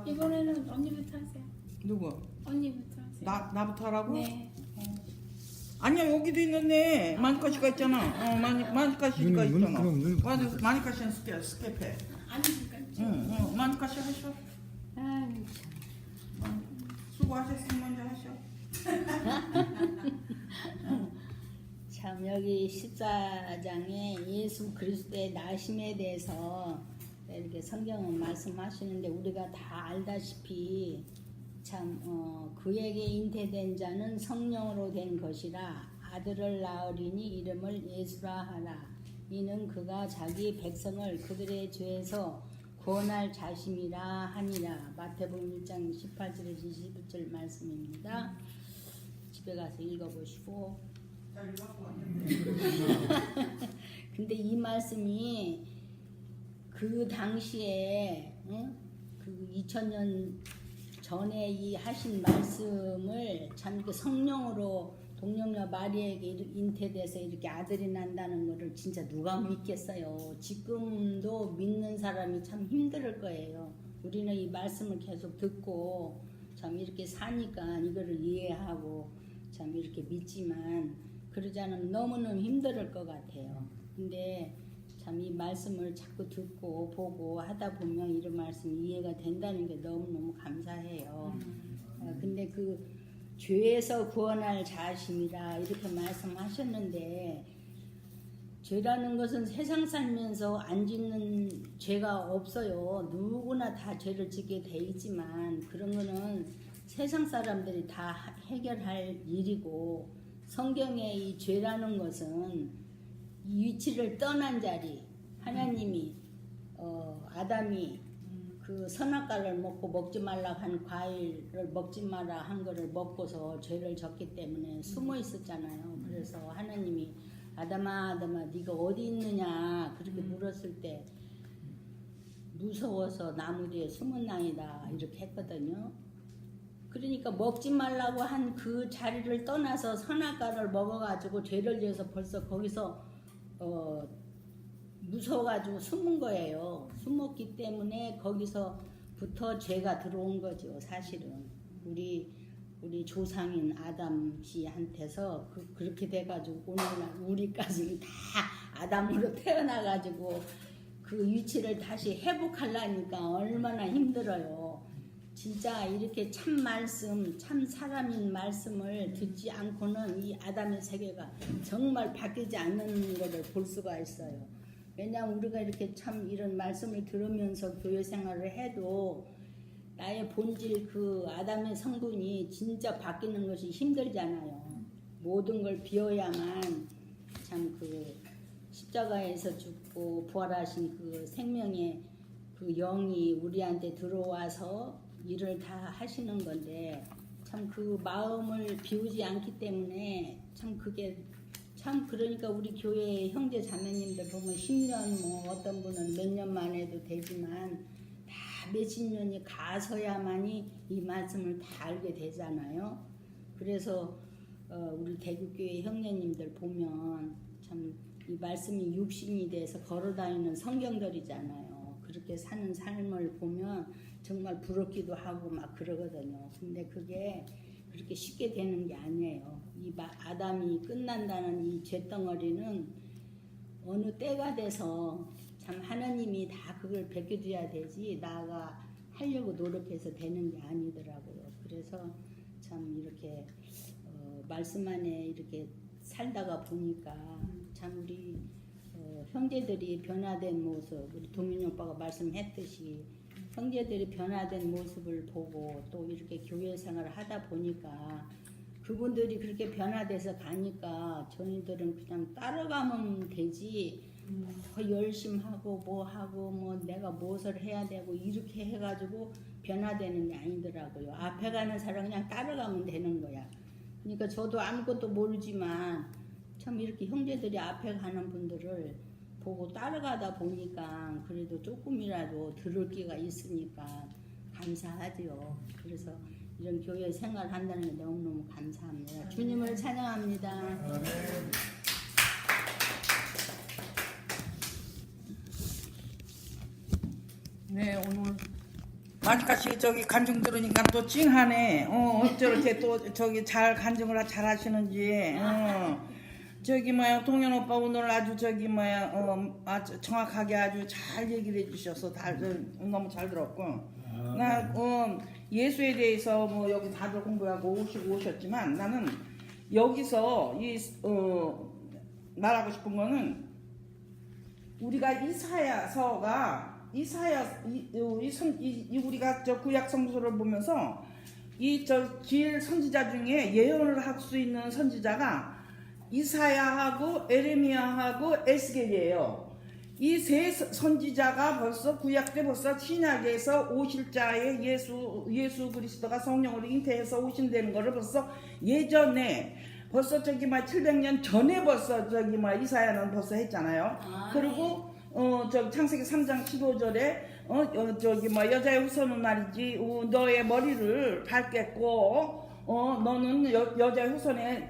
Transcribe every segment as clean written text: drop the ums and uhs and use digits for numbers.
이번에는 언니부터 하세요. 누구? 언니부터 하세요. 나부터 하라고? 네. 아니야 여기도 있는데 마니카시가 있잖아. 마니카시가 있잖아. 마니카시는 스케페. 아니니까. 응, 마니카시 하셔. 아, 수고하셨으면 먼저 하셔. 참 여기 14장에 예수 그리스도의 나심에 대해서 이렇게 성경은 말씀하시는데 우리가 다 알다시피 참 그에게 잉태된 자는 성령으로 된 것이라 아들을 낳으리니 이름을 예수라 하라. 이는 그가 자기 백성을 그들의 죄에서 구원할 자심이라 하니라. 마태복음 1장 18절에서 21절 말씀입니다. 집에 가서 읽어보시고. 근데 이 말씀이 그 당시에 그 2000년 전에 이 하신 말씀을 참 이렇게 성령으로 동령녀 마리에게 잉태돼서 이렇게 아들이 난다는 거를 진짜 누가 믿겠어요. 지금도 믿는 사람이 참 힘들 거예요. 우리는 이 말씀을 계속 듣고 참 이렇게 사니까 이거를 이해하고 참 이렇게 믿지만 그러지 않으면 너무너무 힘들 것 같아요. 근데 참 이 말씀을 자꾸 듣고 보고 하다 보면 이런 말씀이 이해가 된다는 게 너무너무 감사해요. 근데 그 죄에서 구원할 자심이라 이렇게 말씀하셨는데 죄라는 것은 세상 살면서 안 짓는 죄가 없어요. 누구나 다 죄를 짓게 돼 있지만 그런 거는 세상 사람들이 다 해결할 일이고 성경의 이 죄라는 것은 이 위치를 떠난 자리 하나님이 아담이 그 선악과를 먹고 먹지 말라 한 과일을 먹지 마라 한 거를 먹고서 죄를 졌기 때문에 숨어 있었잖아요. 그래서 하나님이 아담아 네가 어디 있느냐 그렇게 물었을 때 무서워서 나무 뒤에 숨었나이다 이렇게 했거든요. 그러니까 먹지 말라고 한 그 자리를 떠나서 선악과를 먹어가지고 죄를 지어서 벌써 거기서 무서워가지고 숨은 거예요. 숨었기 때문에 거기서부터 죄가 들어온 거죠. 사실은 우리 조상인 아담 씨한테서 그렇게 돼가지고 오늘날 우리까지 다 아담으로 태어나가지고 그 위치를 다시 회복하려니까 얼마나 힘들어요. 진짜 이렇게 참 말씀, 참 사람인 말씀을 듣지 않고는 이 아담의 세계가 정말 바뀌지 않는 것을 볼 수가 있어요. 왜냐하면 우리가 이렇게 참 이런 말씀을 들으면서 교회 생활을 해도 나의 본질 그 아담의 성분이 진짜 바뀌는 것이 힘들잖아요. 모든 걸 비워야만 참 그 십자가에서 죽고 부활하신 그 생명의 그 영이 우리한테 들어와서 일을 다 하시는 건데 참 그 마음을 비우지 않기 때문에 참 그게 참 그러니까 우리 교회 형제 자매님들 보면 10년 뭐 어떤 분은 몇 년 만에도 되지만 다 몇십 년이 가서야만이 이 말씀을 다 알게 되잖아요. 그래서 우리 대구교회 형제님들 보면 참 이 말씀이 육신이 돼서 걸어다니는 성경들이잖아요. 그렇게 사는 삶을 보면 정말 부럽기도 하고 막 그러거든요. 근데 그게 그렇게 쉽게 되는 게 아니에요. 이 아담이 끝난다는 이 죄덩어리는 어느 때가 돼서 참 하나님이 다 그걸 베껴줘야 되지 나가 하려고 노력해서 되는 게 아니더라고요. 그래서 참 이렇게 말씀 안에 이렇게 살다가 보니까 참 우리 형제들이 변화된 모습 우리 동윤이 오빠가 말씀했듯이 형제들이 변화된 모습을 보고 또 이렇게 교회 생활을 하다 보니까 그분들이 그렇게 변화돼서 가니까 저희들은 그냥 따라가면 되지 더 열심히 하고 뭐 하고 뭐 내가 무엇을 해야 되고 이렇게 해가지고 변화되는 게 아니더라고요. 앞에 가는 사람 그냥 따라가면 되는 거야. 그러니까 저도 아무것도 모르지만 참 이렇게 형제들이 앞에 가는 분들을 보고 따라가다 보니까 그래도 조금이라도 들을 기가 있으니까 감사하죠. 그래서 이런 교회 생활 한다는 게 너무너무 감사합니다. 주님을 찬양합니다. 네, 오늘 마니까씨 저기 간증 들으니까 또 찡하네. 어쩌렇게 또 저기 잘 간증을 잘 하시는지. 저기 뭐야 동현 오빠 오늘 아주 저기 뭐야 아주 정확하게 아주 잘 얘기를 해주셔서 너무 잘 들었고 나 예수에 대해서 뭐 여기 다들 공부하고 오셨지만 나는 여기서 말하고 싶은 거는 우리가 우리가 저 구약 성서를 보면서 기일 선지자 중에 예언을 할 수 있는 선지자가 이사야하고 에레미야하고 에스겔이에요. 이 세 선지자가 벌써 구약 때 벌써 신약에서 오실 자의 예수 그리스도가 성령으로 잉태해서 오신다는 거를 벌써 예전에 벌써 700년 전에 벌써 이사야는 벌써 했잖아요. 그리고 저 창세기 3장 15절에 여자의 후손은 말이지 너의 머리를 밟겠고 너는 여자의 후손에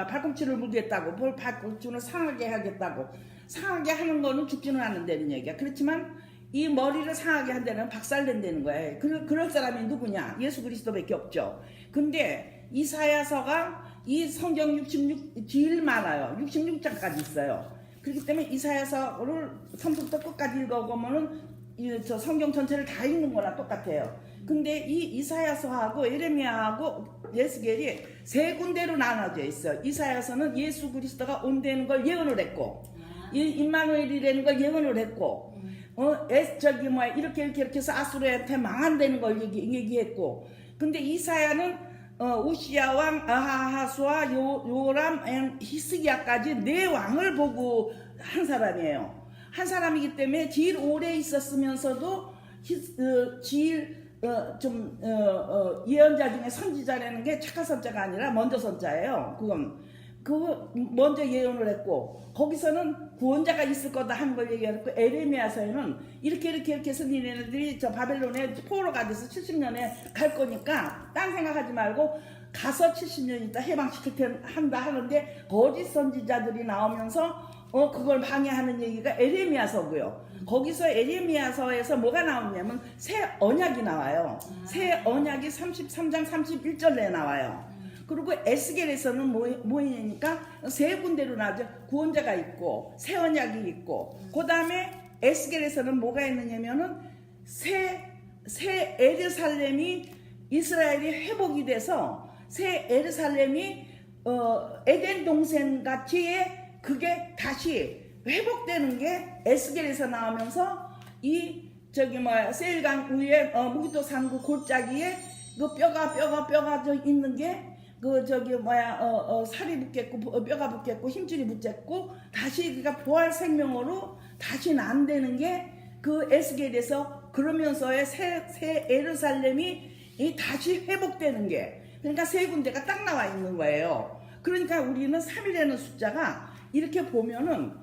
발꿈치를 물겠다고 발꿈치를 상하게 하겠다고 상하게 하는 거는 죽지는 않는다는 얘기야. 그렇지만 이 머리를 상하게 한다는 박살낸다는 거예요. 그럴 사람이 누구냐? 예수 그리스도밖에 없죠. 근데 이사야서가 이 성경 66 제일 많아요. 66장까지 있어요. 그렇기 때문에 이사야서를 처음부터 끝까지 읽어보면은 저 성경 전체를 다 읽는 거랑 똑같아요. 근데 이 이사야서하고 에레미야하고 에스겔이 세 군데로 나눠져 있어요. 이사야서는 예수 그리스도가 온다는 걸 예언을 했고, 임마누엘이라는 걸 예언을 했고, 이렇게 해서 아수르한테 망한다는 걸 얘기했고, 근데 이사야는 우시야 왕 아하하스와 요람 히스기야까지 네 왕을 보고 한 사람이기 때문에 제일 오래 있었으면서도 제일 예언자 중에 선지자라는 게 착한 선자가 아니라 먼저 선자예요. 그거 먼저 예언을 했고, 거기서는 구원자가 있을 거다 하는 걸 얘기했고, 에레미야서에는 이렇게 해서 니네들이 저 바벨론에 포로가 돼서 70년에 갈 거니까 딴 생각하지 말고 가서 70년 있다 해방시킬 한다 하는데, 거짓 선지자들이 나오면서 그걸 방해하는 얘기가 에레미야서고요. 거기서 에레미야서에서 뭐가 나오냐면 새 언약이 나와요. 새 언약이 33장 31절에 나와요. 그리고 에스겔에서는 뭐냐니까 세 군데로 나오죠. 구원자가 있고 새 언약이 있고, 그 다음에 에스겔에서는 뭐가 있느냐면은 새 에르살렘이 이스라엘이 회복이 돼서 새 에르살렘이 에덴 동산 같이 그게 다시 회복되는 게 에스겔에서 나오면서 세일강 위에 무기토 산구 골짜기에 그 뼈가 있는 게 살이 붙겠고 뼈가 붙겠고 힘줄이 붙겠고 다시 그러니까 부활 생명으로 다시 난다는 게 그 에스겔에서 그러면서의 새 에르살렘이 다시 회복되는 게, 그러니까 세 군데가 딱 나와 있는 거예요. 그러니까 우리는 3이라는 숫자가 이렇게 보면은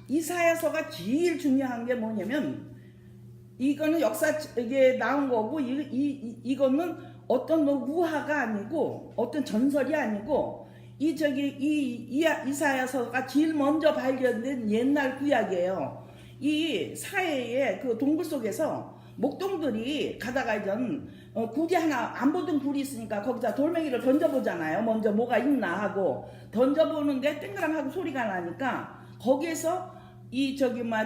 이사야서가 제일 중요한 게 뭐냐면 이거는 역사에 나온 거고 이거는 어떤 우화가 아니고 어떤 전설이 아니고 이사야서가 제일 먼저 발견된 옛날 구약이에요. 이 사해의 그 동굴 속에서 목동들이 가다가 굴이 하나 안 보던 굴이 있으니까 거기다 돌멩이를 던져보잖아요. 먼저 뭐가 있나 하고 던져보는데 땡그랑하고 소리가 나니까 거기에서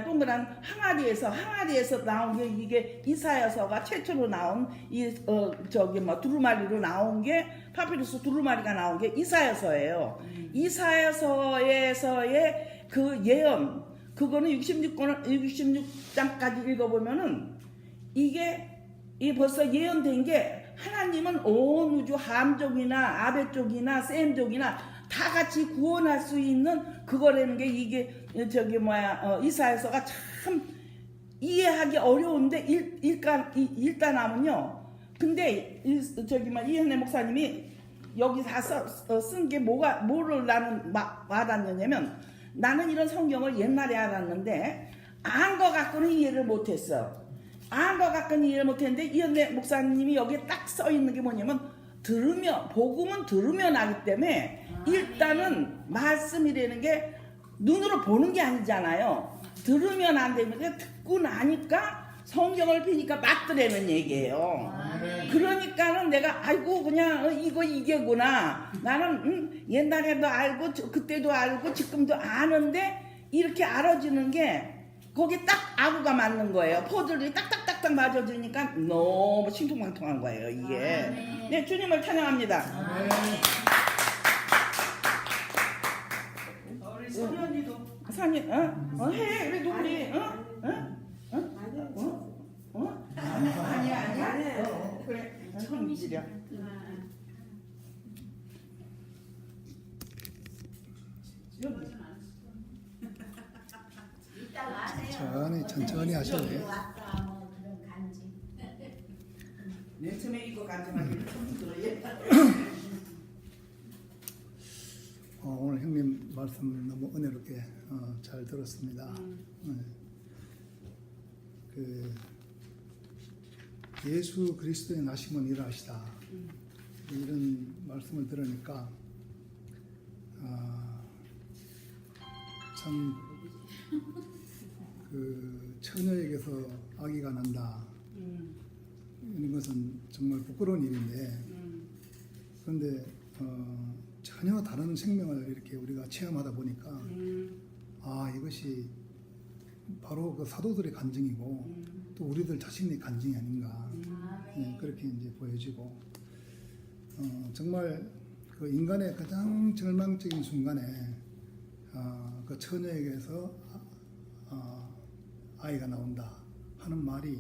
동그란 항아리에서 나온 게 이게 이사야서가 최초로 나온 두루마리로 나온 게 파피루스 두루마리가 나온 게 이사야서예요. 이사야서에서의 그 예언, 그거는 66장까지 읽어보면은 이게 벌써 예언된 게 하나님은 온 우주 함족이나 아베 쪽이나 셈 쪽이나 다 같이 구원할 수 있는 그거라는 게 이게 이사야서가 참 이해하기 어려운데 일단하면요. 근데 이현애 목사님이 여기 다 쓴 게 뭐를 나는 와닿느냐면, 나는 이런 성경을 옛날에 알았는데 안 거 갖고는 이해를 못했어. 안 거 갖고는 이해를 못했는데 이현애 목사님이 여기에 딱 써 있는 게 뭐냐면, 복음은 들으면 하기 때문에 일단은 말씀이라는 게 눈으로 보는 게 아니잖아요. 들으면 안 되는 게 듣고 나니까 성경을 피니까 맞더라는 얘기예요. 그러니까는 내가 아이고 그냥 이거 이게구나. 나는 옛날에도 알고 그때도 알고 지금도 아는데 이렇게 알아지는 게 거기 딱 아구가 맞는 거예요. 포들이 딱딱딱딱 맞아주니까 너무 신통방통한 거예요 이게. 네, 주님을 찬양합니다. 우리 선현이도 선이 해 그래도 우리 아니야 그래 처음이시려. 천천히 하셔도 돼요. 맨 처음에 이거 간증하기를 처음 들어요. 오늘 형님 말씀 너무 은혜롭게 잘 들었습니다. 그 예수 그리스도의 나심은 일하시다 이런 말씀을 들으니까 참 그 처녀에게서 아기가 난다 이런 것은 정말 부끄러운 일인데 그런데 전혀 다른 생명을 이렇게 우리가 체험하다 보니까 이것이 바로 그 사도들의 간증이고 또 우리들 자신의 간증이 아닌가 그렇게 이제 보여지고 정말 그 인간의 가장 절망적인 순간에 그 처녀에게서 아이가 나온다 하는 말이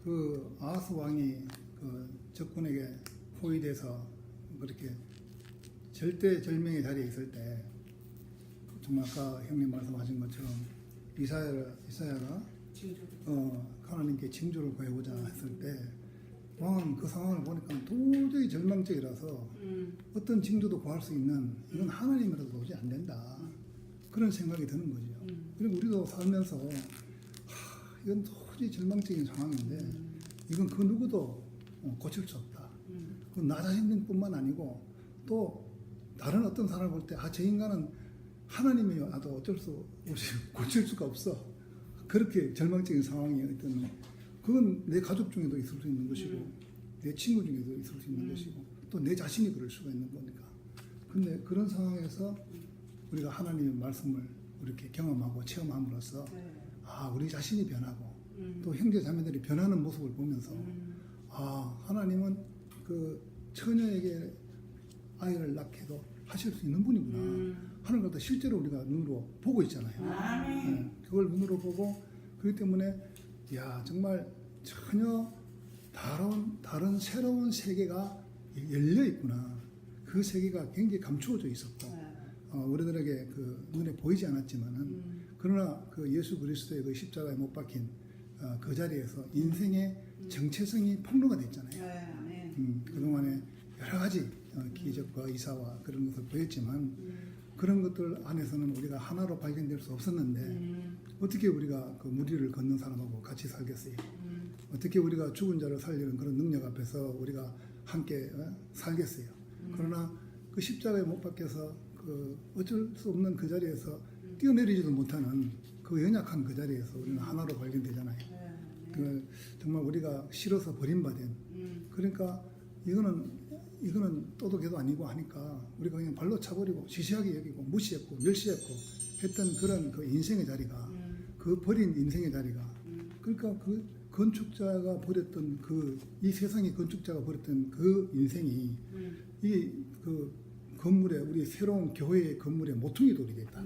그 아하스 왕이 그 적군에게 포위돼서 그렇게 절대절명의 자리에 있을 때 정말 아까 형님 말씀하신 것처럼 이사야가 하나님께 징조를 구해보자 했을 때 왕은 그 상황을 보니까 도저히 절망적이라서 어떤 징조도 구할 수 있는 이건 하나님이라도 도저히 안 된다 그런 생각이 드는 거죠. 그리고 우리도 살면서 이건 도저히 절망적인 상황인데 이건 그 누구도 고칠 수 없다. 그건 나 자신뿐만 아니고 또 다른 어떤 사람을 볼 때 저 인간은 하나님이 와도 어쩔 수 없이 고칠 수가 없어. 그렇게 절망적인 상황이 있던 그건 내 가족 중에도 있을 수 있는 것이고 내 친구 중에도 있을 수 있는 것이고 또 내 자신이 그럴 수가 있는 거니까. 근데 그런 상황에서 우리가 하나님의 말씀을 이렇게 경험하고 체험함으로써 우리 자신이 변하고 또 형제 자매들이 변하는 모습을 보면서 하나님은 그 처녀에게 아이를 낳게도 하실 수 있는 분이구나 하는 것도 실제로 우리가 눈으로 보고 있잖아요. 그걸 눈으로 보고 그렇기 때문에 정말 전혀 다른 새로운 세계가 열려 있구나. 그 세계가 굉장히 감추어져 있었고 우리들에게 그 눈에 보이지 않았지만은 그러나 그 예수 그리스도의 그 십자가에 못 박힌 그 자리에서 인생의 정체성이 폭로가 됐잖아요. 그동안에 여러 가지 기적과 이사와 그런 것을 보였지만 그런 것들 안에서는 우리가 하나로 발견될 수 없었는데 어떻게 우리가 그 무리를 걷는 사람하고 같이 살겠어요? 어떻게 우리가 죽은 자를 살리는 그런 능력 앞에서 우리가 함께 살겠어요? 그러나 그 십자가에 못 박혀서 그 어쩔 수 없는 그 자리에서 뛰어내리지도 못하는 그 연약한 그 자리에서 우리는 하나로 발견되잖아요. 그 정말 우리가 싫어서 버림받은 그러니까 이거는 또도개도 아니고 하니까 우리가 그냥 발로 차버리고 시시하게 여기고 무시했고 멸시했고 했던 그런 그 인생의 자리가 그 버린 인생의 자리가 그러니까 그 건축자가 버렸던 이 세상의 건축자가 버렸던 그 인생이 이 그 건물에 우리 새로운 교회의 건물의 모퉁이 돌이 됐다.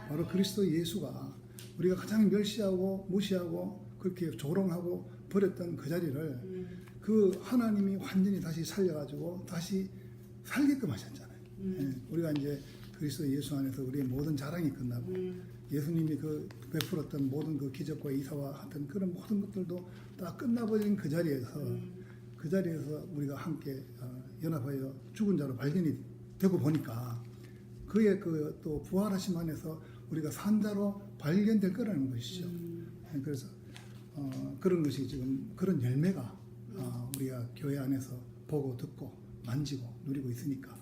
바로 그리스도 예수가 우리가 가장 멸시하고 무시하고 그렇게 조롱하고 버렸던 그 자리를 그 하나님이 완전히 다시 살려가지고 다시 살게끔 하셨잖아요. 우리가 이제 그리스도 예수 안에서 우리의 모든 자랑이 끝나고 예수님이 그 베풀었던 모든 그 기적과 이사와 하던 그런 모든 것들도 다 끝나버린 그 자리에서 우리가 함께 연합하여 죽은 자로 발견이 되고 보니까 그의 그 또 부활하심 안에서 우리가 산 자로 발견될 거라는 것이죠. 그래서 그런 것이 지금 그런 열매가 우리가 교회 안에서 보고 듣고 만지고 누리고 있으니까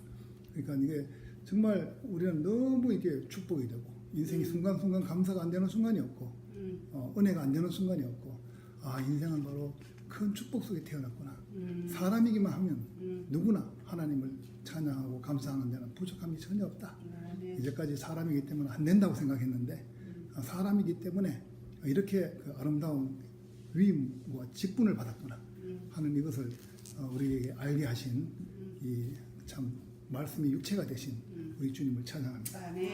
그러니까 이게 정말 우리는 너무 이게 축복이 되고 인생이 순간순간 감사가 안 되는 순간이 없고 은혜가 안 되는 순간이 없고 아 인생은 바로 큰 축복 속에 태어났구나. 사람이기만 하면 누구나 하나님을 찬양하고 감사하는 데는 부족함이 전혀 없다. 이제까지 사람이기 때문에 안 된다고 생각했는데 사람이기 때문에 이렇게 그 아름다운 위임과 직분을 받았구나 하는 이것을 우리에게 알게 하신 이 참 말씀이 육체가 되신 우리 주님을 찬양합니다. 아멘.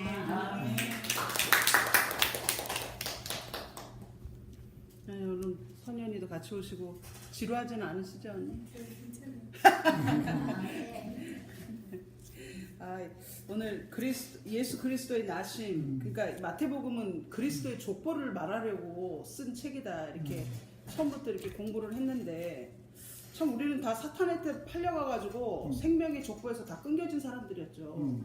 네, 오늘 선현이도 같이 오시고 지루하지는 않으시죠, 언니? 오늘 예수 그리스도의 나심, 그러니까 마태복음은 그리스도의 족보를 말하려고 쓴 책이다 이렇게 처음부터 이렇게 공부를 했는데 참 우리는 다 사탄한테 팔려가가지고 생명의 족보에서 다 끊겨진 사람들이었죠.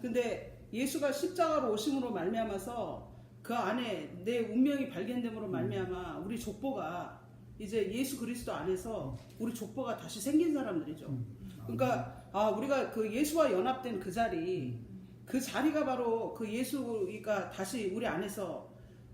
근데 예수가 십자가로 오심으로 말미암아서 그 안에 내 운명이 발견됨으로 말미암아 우리 족보가 이제 예수 그리스도 안에서 우리 족보가 다시 생긴 사람들이죠. 그러니까 우리가 그 예수와 연합된 그 자리가 바로 그 예수가 다시 우리 안에서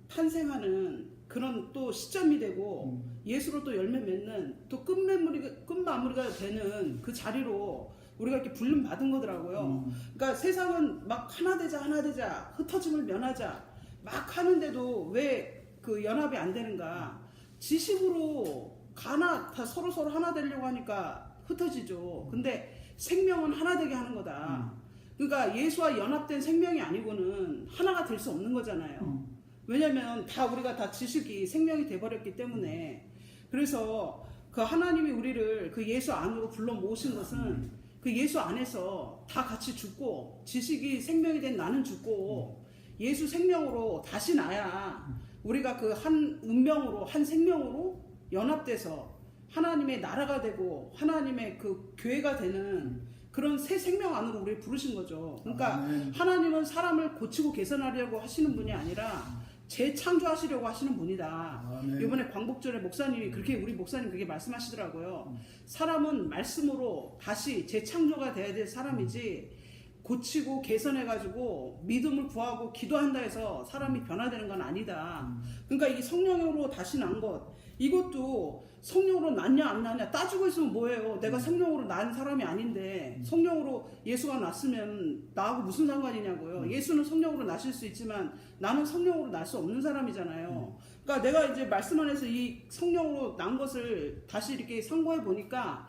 탄생하는 그런 또 시점이 되고 예수로 또 열매 맺는 또 끝마무리가 되는 그 자리로 우리가 이렇게 불림 받은 거더라고요. 그러니까 세상은 막 하나 되자 흩어짐을 면하자 막 하는데도 왜 그 연합이 안 되는가? 지식으로 다 서로 하나 되려고 하니까 흩어지죠. 근데 생명은 하나 되게 하는 거다. 그러니까 예수와 연합된 생명이 아니고는 하나가 될 수 없는 거잖아요. 왜냐면 우리가 다 지식이 생명이 돼버렸기 때문에. 그래서 그 하나님이 우리를 그 예수 안으로 불러 모으신 것은 그 예수 안에서 다 같이 죽고 지식이 생명이 된 나는 죽고 예수 생명으로 다시 나야 우리가 그 한 운명으로 한 생명으로 연합돼서 하나님의 나라가 되고 하나님의 그 교회가 되는 그런 새 생명 안으로 우리를 부르신 거죠. 그러니까 하나님은 사람을 고치고 개선하려고 하시는 분이 아니라 재창조하시려고 하시는 분이다. 이번에 광복절에 목사님이 우리 목사님 그렇게 말씀하시더라고요. 사람은 말씀으로 다시 재창조가 돼야 될 사람이지 고치고 개선해가지고 믿음을 구하고 기도한다 해서 사람이 변화되는 건 아니다. 그러니까 이 성령으로 다시 난 것, 이것도 성령으로 낳냐 안 낳냐 따지고 있으면 뭐예요. 내가 성령으로 낳은 사람이 아닌데 성령으로 예수가 낳았으면 나하고 무슨 상관이냐고요. 예수는 성령으로 낳으실 수 있지만 나는 성령으로 낳을 수 없는 사람이잖아요. 그러니까 내가 이제 말씀 안에서 이 성령으로 난 것을 다시 이렇게 상고해 보니까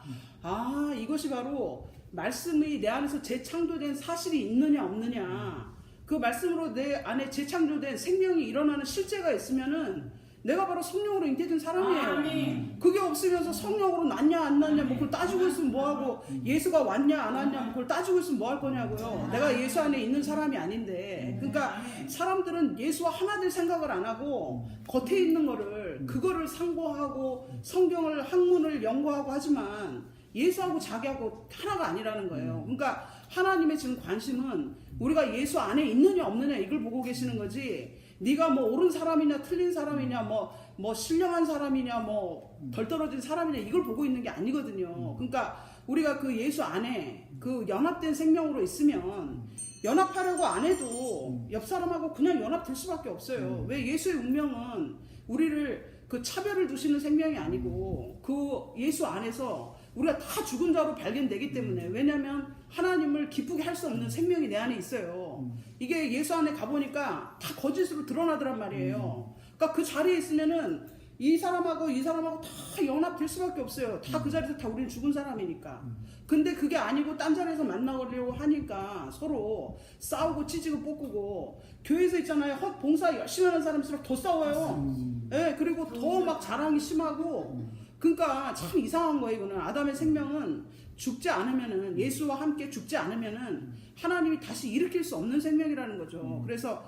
이것이 바로 말씀이 내 안에서 재창조된 사실이 있느냐 없느냐, 그 말씀으로 내 안에 재창조된 생명이 일어나는 실제가 있으면은 내가 바로 성령으로 잉태된 사람이에요. 그게 없으면서 성령으로 낳냐 안 낳냐 뭐 그걸 따지고 있으면 뭐하고, 예수가 왔냐 안 왔냐 뭐 그걸 따지고 있으면 뭐 할 거냐고요. 내가 예수 안에 있는 사람이 아닌데. 그러니까 사람들은 예수와 하나 될 생각을 안 하고 겉에 있는 거를 그거를 상고하고 성경을 학문을 연구하고 하지만 예수하고 자기하고 하나가 아니라는 거예요. 그러니까 하나님의 지금 관심은 우리가 예수 안에 있느냐 없느냐 이걸 보고 계시는 거지, 네가 뭐 옳은 사람이냐 틀린 사람이냐 뭐 신령한 사람이냐 뭐 덜 떨어진 사람이냐 이걸 보고 있는 게 아니거든요. 그러니까 우리가 그 예수 안에 그 연합된 생명으로 있으면 연합하려고 안 해도 옆 사람하고 그냥 연합될 수밖에 없어요. 왜? 예수의 운명은 우리를 그 차별을 두시는 생명이 아니고 그 예수 안에서 우리가 다 죽은 자로 발견되기 때문에. 왜냐하면 하나님을 기쁘게 할 수 없는 생명이 내 안에 있어요. 이게 예수 안에 가보니까 다 거짓으로 드러나더란 말이에요. 그러니까 그 자리에 있으면은 이 사람하고 다 연합될 수밖에 없어요. 다 그 자리에서 다 우리는 죽은 사람이니까. 근데 그게 아니고 딴 자리에서 만나려고 하니까 서로 싸우고 찌지고 볶고. 교회에서 있잖아요, 봉사 열심히 하는 사람일수록 더 싸워요. 네, 그리고 더 막 자랑이 심하고. 그러니까 참 이상한 거예요. 이거는 아담의 생명은 죽지 않으면은, 예수와 함께 죽지 않으면은 하나님이 다시 일으킬 수 없는 생명이라는 거죠. 그래서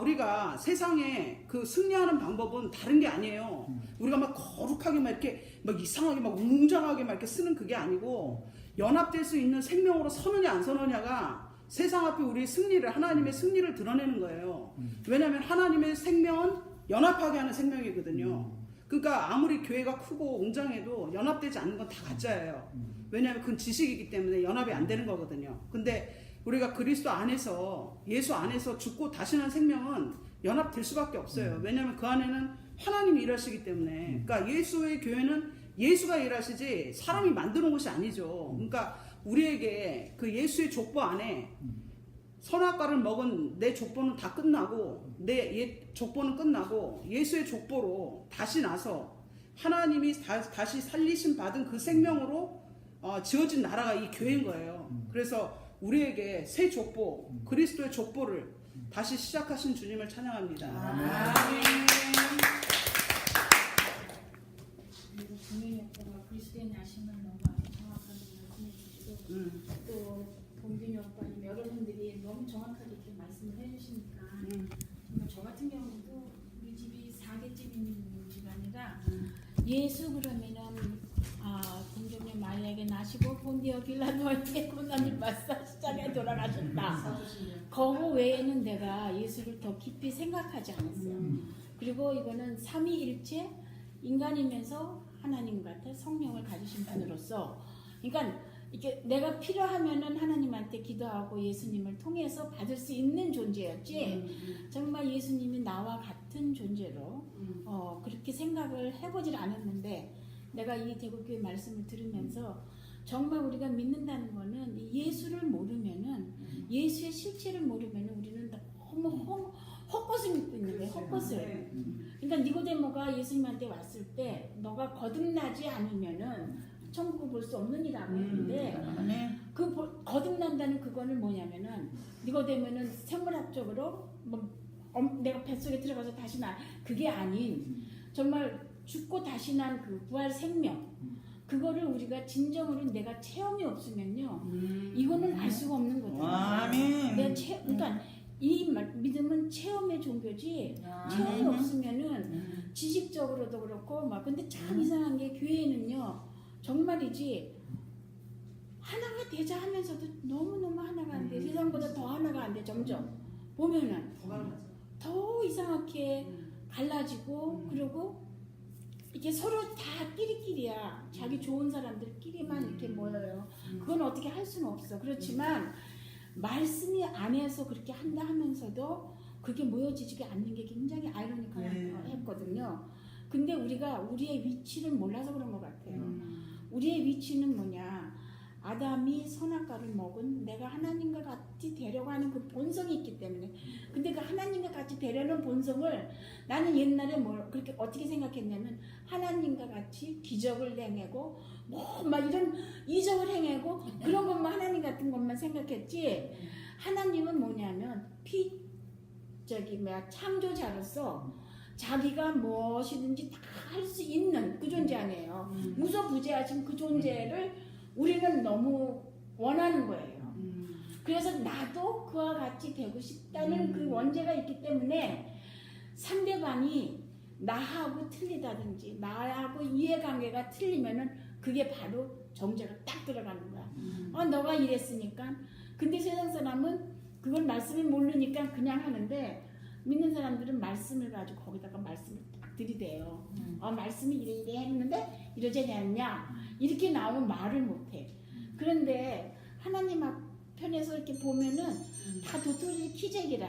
우리가 세상에 그 승리하는 방법은 다른 게 아니에요. 우리가 막 거룩하게 막 이렇게 막 이상하게 막 웅장하게 막 이렇게 쓰는 그게 아니고, 연합될 수 있는 생명으로 서느냐 안 서느냐가 세상 앞에 우리의 승리를, 하나님의 승리를 드러내는 거예요. 왜냐하면 하나님의 생명은 연합하게 하는 생명이거든요. 그러니까 아무리 교회가 크고 웅장해도 연합되지 않는 건 다 가짜예요. 왜냐하면 그건 지식이기 때문에 연합이 안 되는 거거든요. 근데 우리가 그리스도 안에서, 예수 안에서 죽고 다시 난 생명은 연합될 수밖에 없어요. 왜냐하면 그 안에는 하나님이 일하시기 때문에. 그러니까 예수의 교회는 예수가 일하시지 사람이 만드는 것이 아니죠. 그러니까 우리에게 그 예수의 족보 안에 선악과를 먹은 내 족보는 다 끝나고 내 족보는 끝나고 예수의 족보로 다시 나서 하나님이 다시 살리심 받은 그 생명으로 지어진 나라가 이 교회인 거예요. 그래서 우리에게 새 족보, 그리스도의 족보를 다시 시작하신 주님을 찬양합니다. 아멘. 그리고 동현이 오빠가 그리스도의 나심을 너무 정확하게 말씀해 주시고 또 동균이 오빠님 여러분들이 너무 정확하게 이렇게 말씀을 해주시니까 정말 저 같은 경우도 우리 집이 4대째 있는 집안이라 예수 그러면은 공주님 마리아에게 나시고 본디어 빌라도한테 고난을 받사 십자가에 돌아가셨다. 그거 외에는 내가 예수를 더 깊이 생각하지 않았어요. 그리고 이거는 삼위일체 인간이면서 하나님 같은 성령을 가지신 분으로서, 그러니까 이게 내가 필요하면은 하나님한테 기도하고 예수님을 통해서 받을 수 있는 존재였지. 정말 예수님이 나와 같은 존재로 그렇게 생각을 해보질 않았는데, 내가 이 대구교회 말씀을 들으면서 정말 우리가 믿는다는 거는 예수를 모르면은, 예수의 실체를 모르면은 우리는 너무 헛것을 믿고 있는 거예요. 헛것을. 그러니까 니고데모가 예수님한테 왔을 때 너가 거듭나지 않으면은 천국을 볼 수 없는 이라고 했는데, 그 거듭난다는 그거는 뭐냐면은, 니고데모는 생물학적으로 내가 뱃속에 들어가서 다시 나, 그게 아닌 정말 죽고 다시 난 그 부활 생명, 그거를 우리가 진정으로 내가 체험이 없으면요, 이거는 알 수가 없는 거죠. 그러니까 이 믿음은 체험의 종교지, 체험이 없으면은 지식적으로도 그렇고 막. 근데 참 이상한 게 교회는요 정말이지 하나가 되자 하면서도 너무너무 하나가 안 돼. 세상보다 더 하나가 안 돼. 점점 보면은 더 이상하게 갈라지고, 그리고 이게 서로 다 끼리끼리야. 자기 좋은 사람들끼리만 이렇게 모여요. 그건 어떻게 할 수는 없어. 그렇지만 말씀이 안에서 그렇게 한다 하면서도 그게 모여지지 않는 게 굉장히 아이러니컬했거든요. 근데 우리가 우리의 위치를 몰라서 그런 것 같아요. 우리의 위치는 뭐냐? 아담이 선악과를 먹은 내가 하나님과 같이 되려고 하는 그 본성이 있기 때문에. 근데 그 하나님과 같이 되려는 본성을 나는 옛날에 그렇게 어떻게 생각했냐면, 하나님과 같이 기적을 행하고 막 이런 이적을 행하고 그런 것만 하나님 같은 것만 생각했지, 하나님은 뭐냐면 창조자로서 자기가 무엇이든지 다 할 수 있는 그 존재 아니에요. 무소부재하신 그 존재를 우리는 너무 원하는 거예요. 그래서 나도 그와 같이 되고 싶다는 그 원죄가 있기 때문에 상대방이 나하고 틀리다든지 나하고 이해관계가 틀리면은 그게 바로 정죄가 딱 들어가는 거야. 너가 이랬으니까. 근데 세상 사람은 그걸 말씀을 모르니까 그냥 하는데, 믿는 사람들은 말씀을 가지고 거기다가 말씀을 딱 들이대요. 말씀이 이래 했는데 이러지 않냐, 이렇게 나오면 말을 못해. 그런데 하나님 편에서 이렇게 보면은 다 도토리 키재기라.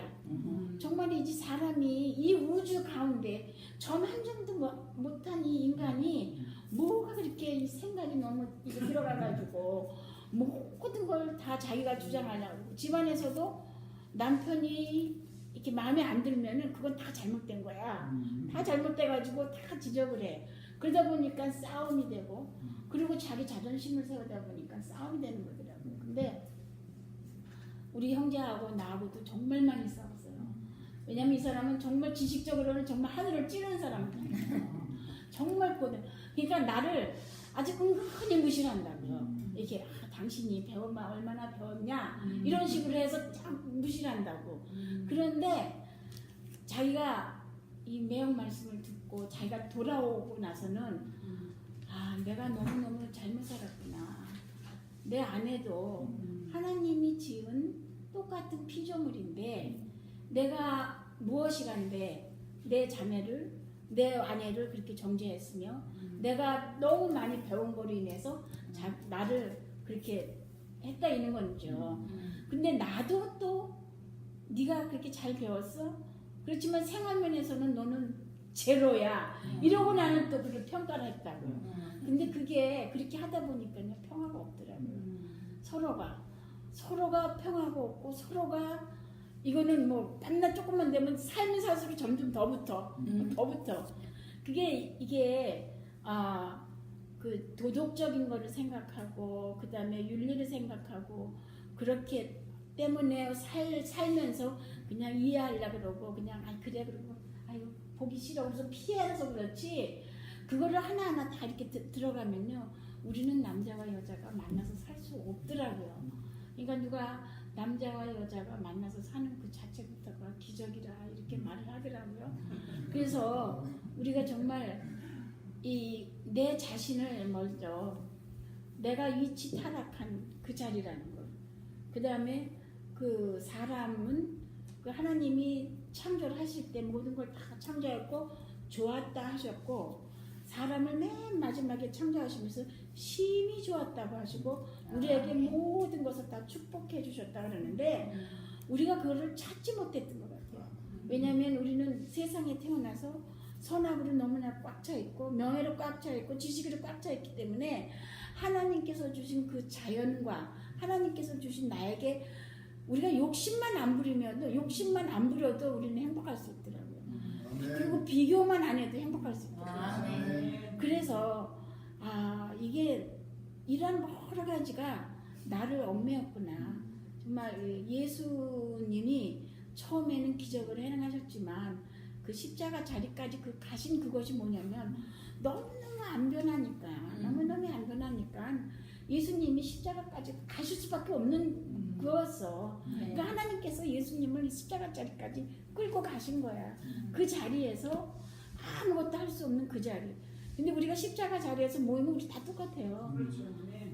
정말이지 사람이 이 우주 가운데 점 한 점도 못한 이 인간이 뭐가 그렇게 이 생각이 너무 들어가가지고 모든 걸 다 자기가 주장하려고. 집안에서도 남편이 이렇게 마음에 안 들면은 그건 다 잘못된 거야. 다 잘못돼가지고 다 지적을 해. 그러다 보니까 싸움이 되고, 그리고 자기 자존심을 세우다 보니까 싸움이 되는 거더라고요. 근데 우리 형제하고 나하고도 정말 많이 싸웠어요. 왜냐면 이 사람은 정말 지식적으로는 정말 하늘을 찌르는 사람이에요. 정말 그러니까 나를 아주 은근히 무시한다고요. 이렇게 당신이 얼마나 배웠냐 이런 식으로 해서 참 무시를 한다고. 그런데 자기가 이 매형 말씀을 듣고 자기가 돌아오고 나서는, 내가 너무너무 잘못 살았구나. 내 아내도 하나님이 지은 똑같은 피조물인데 내가 무엇이간데 내 자매를, 내 아내를 그렇게 정죄했으며 내가 너무 많이 배운 거로 인해서 나를 그렇게 했다 이는 거죠. 근데 나도 또 네가 그렇게 잘 배웠어? 그렇지만 생활면에서는 너는 제로야. 이러고 나는 또 그걸 평가를 했다고요. 근데 그게 그렇게 하다 보니까요 평화가 없더라고요. 서로가 평화가 없고 서로가 이거는 뭐 밤낮 조금만 되면 삶이 살수록 점점 더 붙어. 그게 이게 그 도덕적인 거를 생각하고 그 다음에 윤리를 생각하고 그렇게 때문에 살면서 그냥 이해하려고 그러고 그냥 그래 그러고 아이고 보기 싫어 그래서 피해서 그렇지 그거를 하나하나 다 이렇게 들어가면요 우리는 남자와 여자가 만나서 살 수 없더라고요. 그러니까 누가 남자와 여자가 만나서 사는 그 자체부터가 기적이라 이렇게 말을 하더라고요. 그래서 우리가 정말 내 자신을 먼저 내가 위치 타락한 그 자리라는 거. 그 다음에 그 사람은 그 하나님이 창조를 하실 때 모든 걸 다 창조했고 좋았다 하셨고 사람을 맨 마지막에 창조하시면서 심히 좋았다고 하시고 우리에게 모든 것을 다 축복해 주셨다 그러는데 우리가 그거를 찾지 못했던 것 같아요. 왜냐하면 우리는 세상에 태어나서 선악으로 너무나 꽉 차 있고 명예로 꽉 차 있고 지식으로 꽉 차 있기 때문에 하나님께서 주신 그 자연과 하나님께서 주신 나에게 우리가 욕심만 안 부려도 우리는 행복할 수 있더라고요. 그리고 비교만 안 해도 행복할 수 있더라고요. 그래서 이게 이런 여러 가지가 나를 얽매였구나. 정말 예수님이 처음에는 기적을 행하셨지만 그 십자가 자리까지 그 가신 그것이 뭐냐면 너무너무 안 변하니까 예수님이 십자가까지 가실 수밖에 없는 거였어. 그러니까 하나님께서 예수님을 십자가 자리까지 끌고 가신 거야. 그 자리에서 아무것도 할 수 없는 그 자리. 근데 우리가 십자가 자리에서 모이면 우리 다 똑같아요.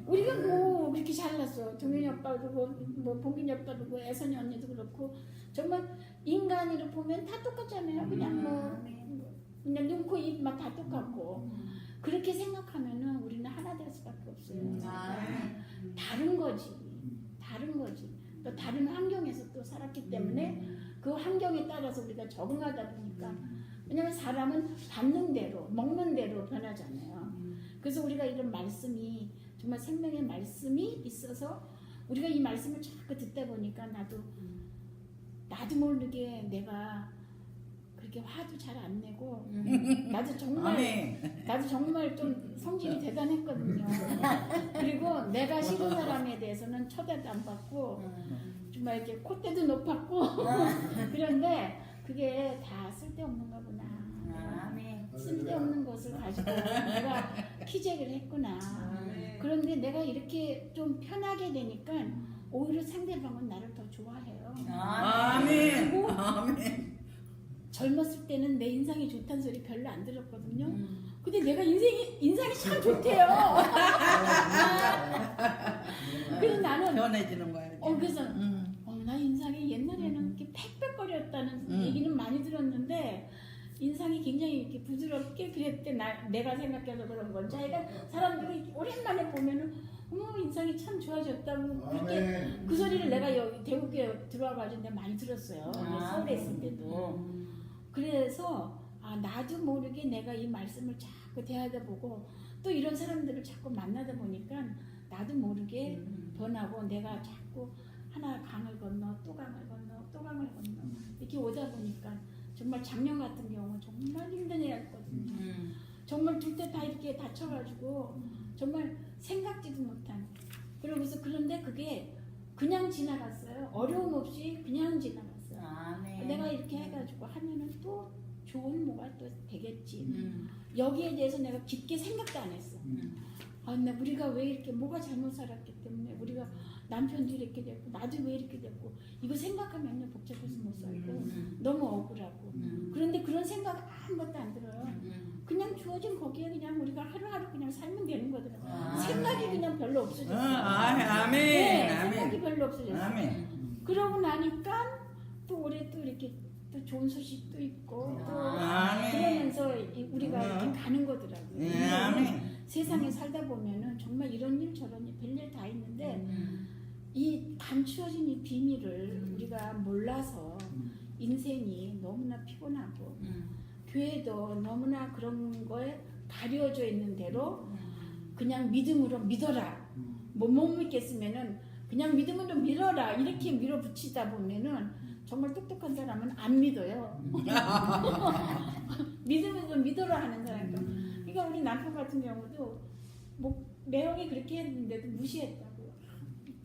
우리가 뭐 그렇게 잘났어. 동현이 오빠도 뭐 봉빈이 오빠도 뭐 애선이 언니도 그렇고 정말 인간으로 보면 다 똑같잖아요. 그냥 그냥 눈, 코, 입 막 다 똑같고 그렇게 생각하면은 우리는 하나 될 수밖에 없어요. 다른 거지. 또 다른 환경에서 또 살았기 때문에 그 환경에 따라서 우리가 적응하다 보니까 왜냐면 사람은 받는 대로 먹는 대로 변하잖아요. 그래서 우리가 이런 말씀이 정말 생명의 말씀이 있어서 우리가 이 말씀을 자꾸 듣다 보니까 나도 모르게 내가 그렇게 화도 잘 안 내고 나도 정말 좀 성질이 대단했거든요. 그리고 내가 싫은 사람에 대해서는 쳐다도 안 받고 정말 이렇게 콧대도 높았고 그런데 그게 다 쓸데없는가 보나. 쓸데없는 것을 가지고 내가 키재기를 했구나. 그런데 내가 이렇게 좀 편하게 되니까 오히려 상대방은 나를 더 좋아해요. 그리고 젊었을 때는 내 인상이 좋다는 소리 별로 안 들었거든요. 근데 내가 인상이 참 좋대요. 그래서 나는 변해지는 거야. 이렇게. 그래서 나 인상이 옛날에는 이렇게 팩팩거렸다는 얘기는 많이 들었는데 인상이 굉장히 이렇게 부드럽게 그랬대. 내가 생각해서 그런 건 자기가 사람들이 오랜만에 보면은 인상이 참 좋아졌다고 그렇게 그 소리를 내가 여기 대구교회 들어와가지고 내가 많이 들었어요. 서울에 있을 때도. 그래서 나도 모르게 내가 이 말씀을 자꾸 대하다 보고 또 이런 사람들을 자꾸 만나다 보니까 나도 모르게 변하고 내가 자꾸 하나 강을 건너 또 강을 건너 이렇게 오다 보니까 정말 작년 같은 경우 정말 힘든 애였거든요. 정말 둘 때 다 이렇게 다쳐가지고 정말 생각지도 못한. 그러고서 그런데 그게 그냥 지나갔어요. 어려움 없이 그냥 지나갔어요. 내가 이렇게 해가지고 하면은 또 좋은 뭐가 또 되겠지. 여기에 대해서 내가 깊게 생각도 안 했어. 우리가 왜 이렇게 뭐가 잘못 살았기 때문에 우리가 남편도 이렇게 됐고 나도 왜 이렇게 됐고 이거 생각하면요 복잡해서 못 살고 너무 억울하고 그런데 그런 생각 아무것도 안 들어요. 그냥 주어진 거기에 그냥 우리가 하루하루 그냥 살면 되는 거더라고요. 생각이 그냥 별로 없어졌어요. 아멘. 생각이 별로 없어졌어요. 아멘. 그러고 나니까 또 올해 또 이렇게 또 좋은 소식도 있고 또 그러면서 우리가 이렇게 가는 거더라고요. 세상에 살다 보면은 정말 이런 일 저런 일 별일 다 있는데 이 감추어진 이 비밀을 우리가 몰라서 인생이 너무나 피곤하고 교회도 너무나 그런 거에 가려져 있는 대로 그냥 믿음으로 믿어라. 뭐 못 믿겠으면은 그냥 믿음으로 믿어라. 이렇게 밀어붙이다 보면은 정말 똑똑한 사람은 안 믿어요. 믿으면서 믿어라 하는 사람도. 그러니까 우리 남편 같은 경우도 뭐 내용이 그렇게 했는데도 무시했다고.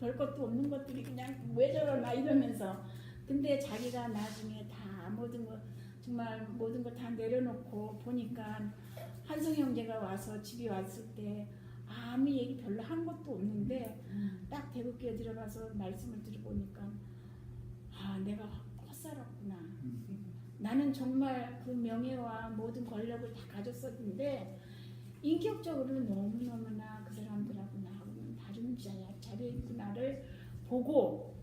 별것도 없는 것들이 그냥 왜 저러나 이러면서. 근데 자기가 나중에 다 모든 거 정말 모든 거 다 내려놓고 보니까 한성 형제가 와서 집에 왔을 때 아무 얘기 별로 한 것도 없는데 딱 대구교회 들어가서 말씀을 들어보니까 아 내가 헛살았구나. 나는 정말 그 명예와 모든 권력을 다 가졌었는데 인격적으로는 너무너무나 그 사람들하고 나하고는 다른 자리구나를 보고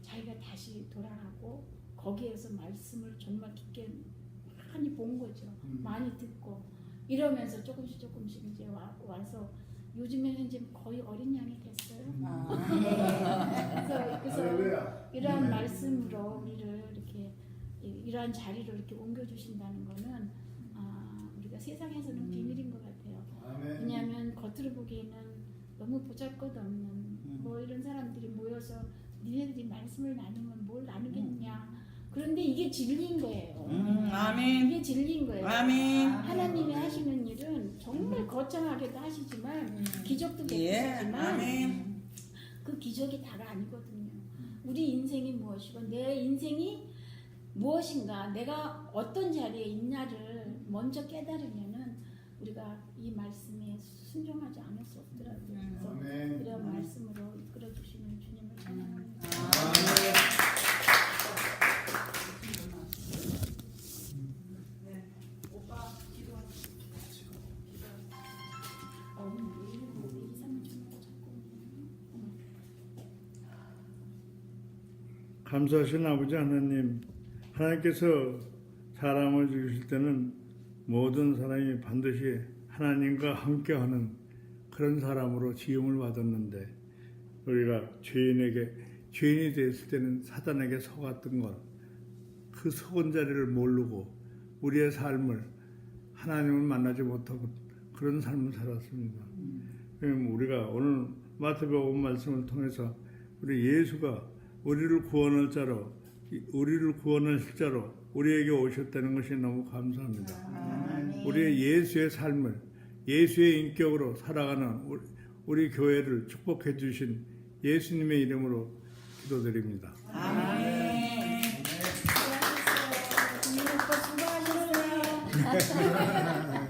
자기가 다시 돌아가고 거기에서 말씀을 정말 깊게 많이 본 거죠. 많이 듣고 이러면서 조금씩 이제 와서 요즘에는 이제 거의 어린 양이 됐어요. 그래서 이러한 말씀으로 우리를 이렇게 이러한 자리로 이렇게 옮겨주신다는 거는 우리가 세상에서는 비밀인 것 같아요. 왜냐하면 겉으로 보기에는 너무 보잘것없는 뭐 이런 사람들이 모여서 니네들이 말씀을 나누면 뭘 나누겠냐. 그런데 이게 진리인 거예요. 아멘. 이게 진리인 거예요. 아멘. 하나님이 하시는 일은 정말 거창하게도 하시지만 기적도 예. 베푸시지만 아멘. 그 기적이 다가 아니거든요. 우리 인생이 무엇이고 내 인생이 무엇인가 내가 어떤 자리에 있냐를 먼저 깨달으면은 우리가 이 말씀에 순종하지 않을 수 없더라고요. 그래서 이런 말씀으로 이끌어 주시는 주님을 찬양합니다. 감사하신 아버지 하나님, 하나님께서 사람을 주실 때는 모든 사람이 반드시 하나님과 함께하는 그런 사람으로 지음을 받았는데 우리가 죄인이 되었을 때는 사단에게 속았던 것, 그 속은 자리를 모르고 우리의 삶을 하나님을 만나지 못하고 그런 삶을 살았습니다. 우리가 오늘 마태복음 말씀을 통해서 우리 예수가 우리를 구원할 자로 우리에게 오셨다는 것이 너무 감사합니다. 우리의 예수의 삶을 예수의 인격으로 살아가는 우리 교회를 축복해 주신 예수님의 이름으로 기도드립니다. 아멘. 수고하셨어요. 수고하셨어요.